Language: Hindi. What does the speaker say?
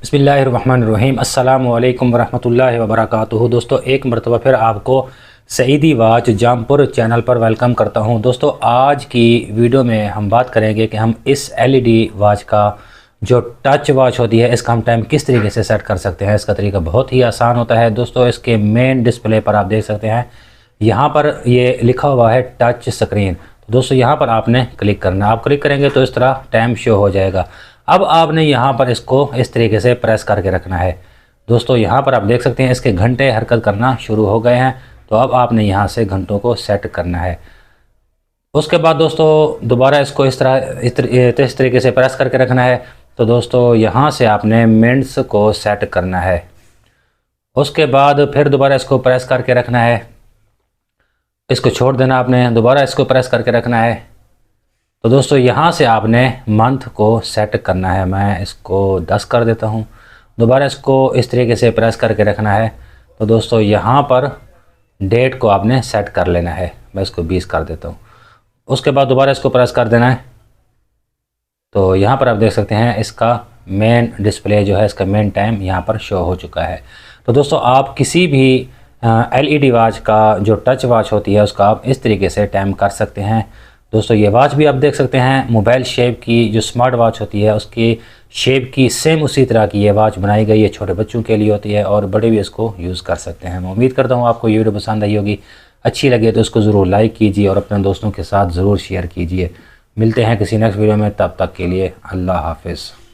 बिस्मिल्लाहिर्रहमानिर्रहीम अस्सलामु अलैकुम वरहमतुल्लाहि वबरकातुहू। दोस्तों एक मरतबा फिर आपको सईदी वाच जामपुर चैनल पर वेलकम करता हूं। दोस्तों आज की वीडियो में हम बात करेंगे कि हम इस एलईडी वाच का जो टच वॉच होती है इसका हम टाइम किस तरीके से सेट कर सकते हैं। इसका तरीका बहुत ही आसान होता है। दोस्तों इसके मेन डिस्प्ले पर आप देख सकते हैं, यहाँ पर ये लिखा हुआ है टच स्क्रीन। तो दोस्तों यहाँ पर आपने क्लिक करना है। आप क्लिक करेंगे तो इस तरह टाइम शो हो जाएगा। अब आपने यहाँ पर इसको इस तरीके से प्रेस करके रखना है। दोस्तों यहाँ पर आप देख सकते हैं इसके घंटे हरकत करना शुरू हो गए हैं। तो अब आपने यहाँ से घंटों को सेट करना है। उसके बाद दोस्तों दोबारा इसको इस तरीके से प्रेस करके रखना है। तो दोस्तों यहाँ से आपने मिनट्स को सेट करना है। उसके बाद फिर दोबारा इसको प्रेस करके रखना है, इसको छोड़ देना आपने, दोबारा इसको प्रेस करके रखना है। तो दोस्तों यहाँ से आपने मंथ को सेट करना है। मैं इसको 10 कर देता हूँ। दोबारा इसको इस तरीके से प्रेस करके रखना है। तो दोस्तों यहाँ पर डेट को आपने सेट कर लेना है। मैं इसको 20 कर देता हूँ। उसके बाद दोबारा इसको प्रेस कर देना है। तो यहाँ पर आप देख सकते हैं इसका मेन डिस्प्ले जो है, इसका मेन टाइम यहाँ पर शो हो चुका है। तो दोस्तों आप किसी भी एलईडी वॉच का जो टच वॉच होती है उसका आप इस तरीके से टाइम कर सकते हैं। दोस्तों ये वॉच भी आप देख सकते हैं मोबाइल शेप की, जो स्मार्ट वॉच होती है उसकी शेप की सेम उसी तरह की ये वॉच बनाई गई है। छोटे बच्चों के लिए होती है और बड़े भी इसको यूज़ कर सकते हैं। मैं उम्मीद करता हूँ आपको ये वीडियो पसंद आई होगी। अच्छी लगे तो इसको ज़रूर लाइक कीजिए और अपने दोस्तों के साथ ज़रूर शेयर कीजिए। मिलते हैं किसी नेक्स्ट वीडियो में, तब तक के लिए अल्लाह हाफिज़।